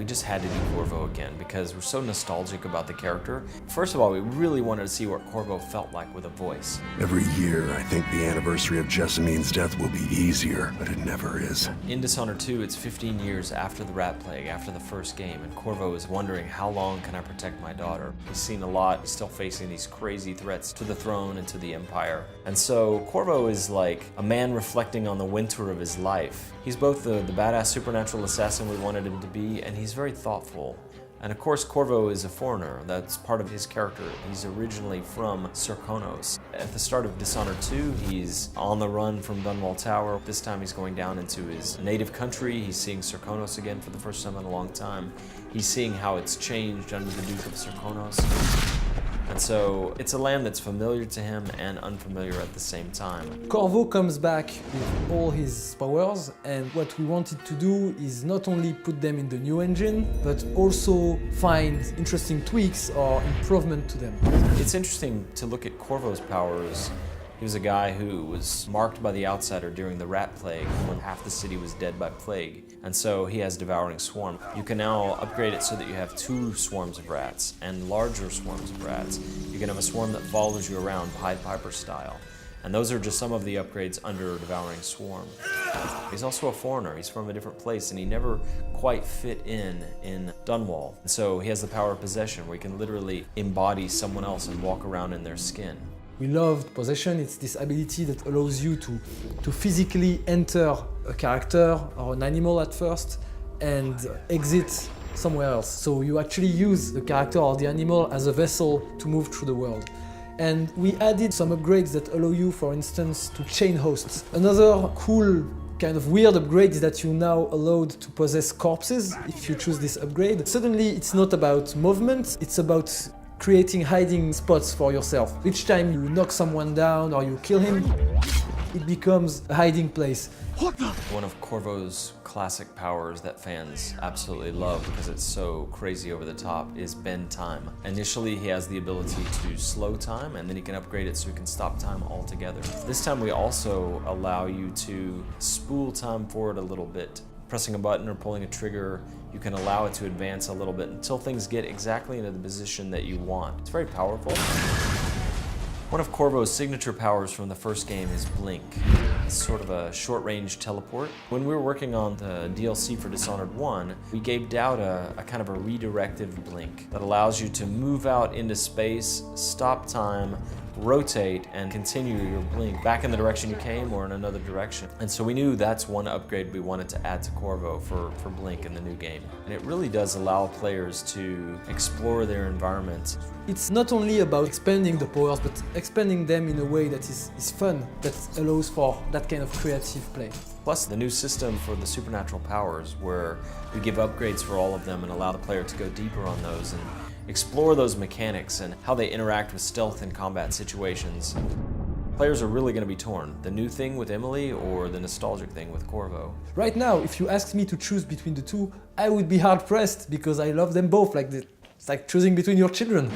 we just had to do Corvo again because we're so nostalgic about the character. First of all, we really wanted to see what Corvo felt like with a voice. Every year, I think the anniversary of Jessamine's death will be easier, but it never is. In Dishonored 2, it's 15 years after the rat plague, after the first game, and Corvo is wondering, how long can I protect my daughter? He's seen a lot, he's still facing these crazy threats to the throne and to the Empire. And so Corvo is like a man reflecting on the winter of his life. He's both the badass supernatural assassin we wanted him to be, and he's very thoughtful. And of course, Corvo is a foreigner. That's part of his character. He's originally from Serkonos. At the start of Dishonored 2, he's on the run from Dunwall Tower. This time he's going down into his native country. He's seeing Serkonos again for the first time in a long time. He's seeing how it's changed under the Duke of Serkonos. And so it's a land that's familiar to him and unfamiliar at the same time. Corvo comes back with all his powers, and what we wanted to do is not only put them in the new engine, but also find interesting tweaks or improvement to them. It's interesting to look at Corvo's powers. He was a guy who was marked by the outsider during the rat plague when half the city was dead by plague. And so he has Devouring Swarm. You can now upgrade it so that you have 2 swarms of rats and larger swarms of rats. You can have a swarm that follows you around, Pied Piper style. And those are just some of the upgrades under Devouring Swarm. He's also a foreigner. He's from a different place and he never quite fit in Dunwall. And so he has the power of possession where he can literally embody someone else and walk around in their skin. We loved Possession. It's this ability that allows you to physically enter a character or an animal at first and exit somewhere else. So you actually use the character or the animal as a vessel to move through the world. And we added some upgrades that allow you, for instance, to chain hosts. Another cool kind of weird upgrade is that you're now allowed to possess corpses if you choose this upgrade. Suddenly it's not about movement, it's about creating hiding spots for yourself. Each time you knock someone down or you kill him, it becomes a hiding place. What the? One of Corvo's classic powers that fans absolutely love because it's so crazy over the top is bend time. Initially, he has the ability to slow time, and then he can upgrade it so he can stop time altogether. This time we also allow you to spool time forward a little bit. Pressing a button or pulling a trigger, you can allow it to advance a little bit until things get exactly into the position that you want. It's very powerful. One of Corvo's signature powers from the first game is Blink. It's sort of a short-range teleport. When we were working on the DLC for Dishonored 1, we gave Dowd a kind of a redirective blink that allows you to move out into space, stop time, rotate, and continue your blink back in the direction you came or in another direction. And so we knew that's one upgrade we wanted to add to Corvo for Blink in the new game. And it really does allow players to explore their environment. It's not only about expanding the powers, but expanding them in a way that is fun, that allows for that kind of creative play. Plus the new system for the supernatural powers where we give upgrades for all of them and allow the player to go deeper on those and explore those mechanics and how they interact with stealth and combat situations. Players are really going to be torn. The new thing with Emily or the nostalgic thing with Corvo. Right now, if you asked me to choose between the two, I would be hard-pressed because I love them both. It's like choosing between your children.